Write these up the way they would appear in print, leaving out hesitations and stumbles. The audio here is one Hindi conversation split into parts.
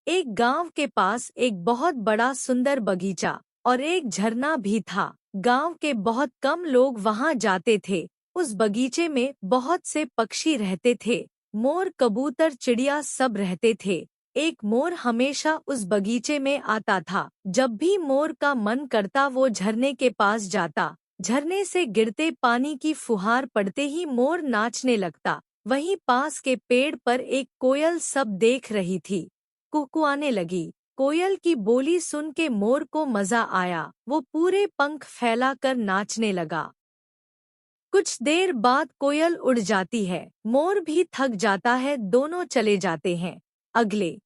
एक गांव के पास एक बहुत बड़ा सुंदर बगीचा और एक झरना भी था। गांव के बहुत कम लोग वहां जाते थे। उस बगीचे में बहुत से पक्षी रहते थे। मोर, कबूतर, चिड़िया सब रहते थे। एक मोर हमेशा उस बगीचे में आता था। जब भी मोर का मन करता वो झरने के पास जाता। झरने से गिरते पानी की फुहार पड़ते ही मोर नाचने लगता। वहीं पास के पेड़ पर एक कोयल सब देख रही थी। कुहकुआने लगी। कोयल की बोली सुन के मोर को मजा आया। वो पूरे पंख फैलाकर नाचने लगा। कुछ देर बाद कोयल उड़ जाती है। मोर भी थक जाता है। दोनों चले जाते हैं। अगले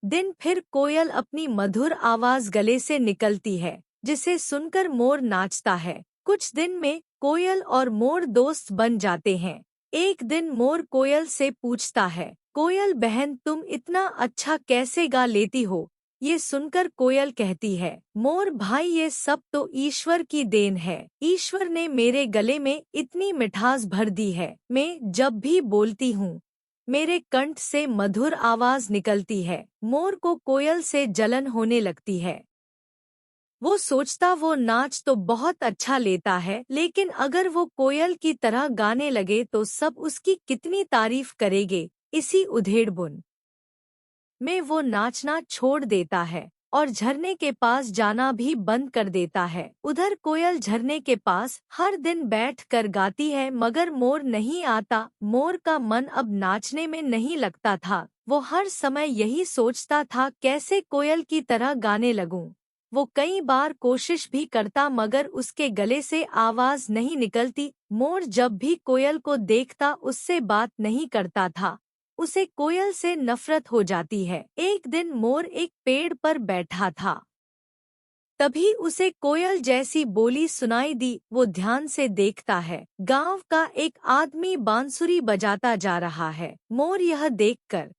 दिन फिर कोयल अपनी मधुर आवाज गले से निकलती है, जिसे सुनकर मोर नाचता है। कुछ दिन में कोयल और मोर दोस्त बन जाते हैं। एक दिन मोर कोयल से पूछता है, कोयल बहन तुम इतना अच्छा कैसे गा लेती हो? ये सुनकर कोयल कहती है, मोर भाई ये सब तो ईश्वर की देन है। ईश्वर ने मेरे गले में इतनी मिठास भर दी है। मैं जब भी बोलती हूँ मेरे कंठ से मधुर आवाज निकलती है। मोर को कोयल से जलन होने लगती है। वो सोचता वो नाच तो बहुत अच्छा लेता है, लेकिन अगर वो कोयल की तरह गाने लगे तो सब उसकी कितनी तारीफ करेंगे। इसी उधेड़बुन में वो नाचना छोड़ देता है और झरने के पास जाना भी बंद कर देता है। उधर कोयल झरने के पास हर दिन बैठ कर गाती है, मगर मोर नहीं आता। मोर का मन अब नाचने में नहीं लगता था। वो हर समय यही सोचता था कैसे कोयल की तरह गाने लगूं। वो कई बार कोशिश भी करता, मगर उसके गले से आवाज नहीं निकलती। मोर जब भी कोयल को देखता उससे बात नहीं करता था। उसे कोयल से नफरत हो जाती है। एक दिन मोर एक पेड़ पर बैठा था। तभी उसे कोयल जैसी बोली सुनाई दी। वो ध्यान से देखता है। गांव का एक आदमी बांसुरी बजाता जा रहा है। मोर यह देखकर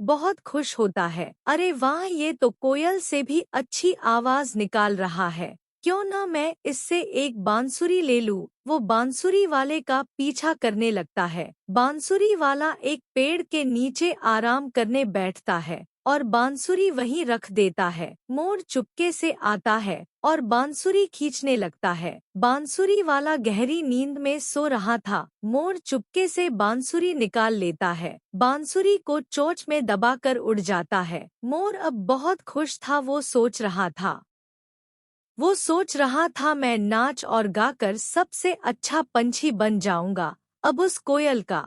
बहुत खुश होता है। अरे वाह, ये तो कोयल से भी अच्छी आवाज निकाल रहा है। क्यों ना मैं इससे एक बांसुरी ले लूं। वो बांसुरी वाले का पीछा करने लगता है। बांसुरी वाला एक पेड़ के नीचे आराम करने बैठता है और बांसुरी वहीं रख देता है। मोर चुपके से आता है और बांसुरी खींचने लगता है। बांसुरी वाला गहरी नींद में सो रहा था। मोर चुपके से बांसुरी निकाल लेता है। बांसुरी को चोंच में दबाकर उड़ जाता है। मोर अब बहुत खुश था। वो सोच रहा था मैं नाच और गाकर सबसे अच्छा पंछी बन जाऊंगा। अब उस कोयल का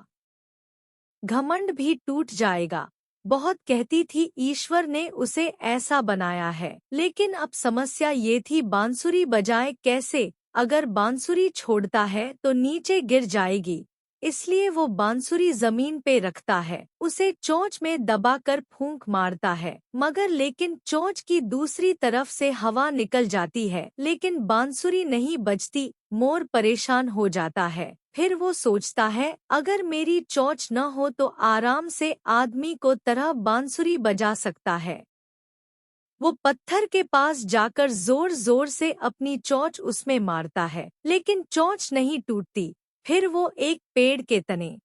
घमंड भी टूट जाएगा। बहुत कहती थी ईश्वर ने उसे ऐसा बनाया है, लेकिन अब समस्या ये थी बांसुरी बजाए कैसे। अगर बांसुरी छोड़ता है तो नीचे गिर जाएगी। इसलिए वो बांसुरी जमीन पे रखता है, उसे चोंच में दबाकर फूंक मारता है, मगर लेकिन चोंच की दूसरी तरफ से हवा निकल जाती है, लेकिन बांसुरी नहीं बजती। मोर परेशान हो जाता है। फिर वो सोचता है अगर मेरी चोंच न हो तो आराम से आदमी को तरह बांसुरी बजा सकता है। वो पत्थर के पास जाकर जोर जोर से अपनी चोंच उसमें मारता है, लेकिन चोंच नहीं टूटती। फिर वो एक पेड़ के तने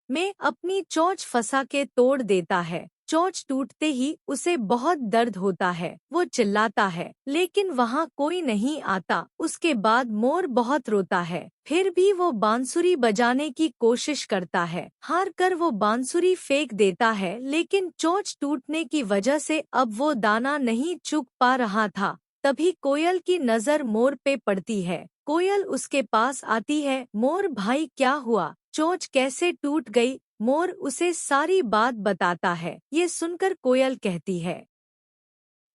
में अपनी चोंच फंसा के तोड़ देता है। चोंच टूटते ही उसे बहुत दर्द होता है। वो चिल्लाता है, लेकिन वहाँ कोई नहीं आता। उसके बाद मोर बहुत रोता है। फिर भी वो बांसुरी बजाने की कोशिश करता है। हार कर वो बांसुरी फेंक देता है, लेकिन चोंच टूटने की वजह से अब वो दाना नहीं चुग पा रहा था। तभी कोयल की नजर मोर पे पड़ती है। कोयल उसके पास आती है। मोर भाई क्या हुआ? चोंच कैसे टूट गई? मोर उसे सारी बात बताता है। ये सुनकर कोयल कहती है,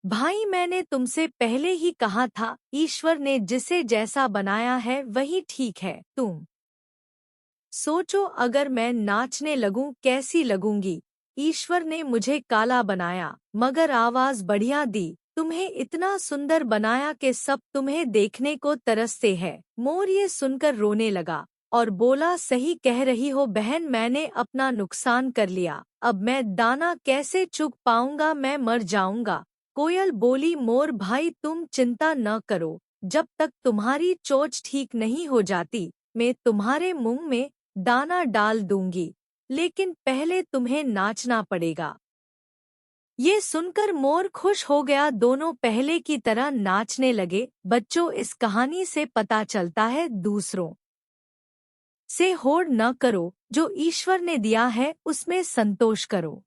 भाई मैंने तुमसे पहले ही कहा था, ईश्वर ने जिसे जैसा बनाया है वही ठीक है। तुम सोचो अगर मैं नाचने लगूं कैसी लगूंगी। ईश्वर ने मुझे काला बनाया, मगर आवाज बढ़िया दी। तुम्हें इतना सुंदर बनाया कि सब तुम्हें देखने को तरसते हैं। मोर ये सुनकर रोने लगा और बोला, सही कह रही हो बहन, मैंने अपना नुकसान कर लिया। अब मैं दाना कैसे चुग पाऊंगा? मैं मर जाऊंगा। कोयल बोली, मोर भाई तुम चिंता न करो। जब तक तुम्हारी चोंच ठीक नहीं हो जाती मैं तुम्हारे मुंह में दाना डाल दूंगी, लेकिन पहले तुम्हें नाचना पड़ेगा। ये सुनकर मोर खुश हो गया। दोनों पहले की तरह नाचने लगे। बच्चों, इस कहानी से पता चलता है दूसरों से होड़ न करो, जो ईश्वर ने दिया है उसमें संतोष करो।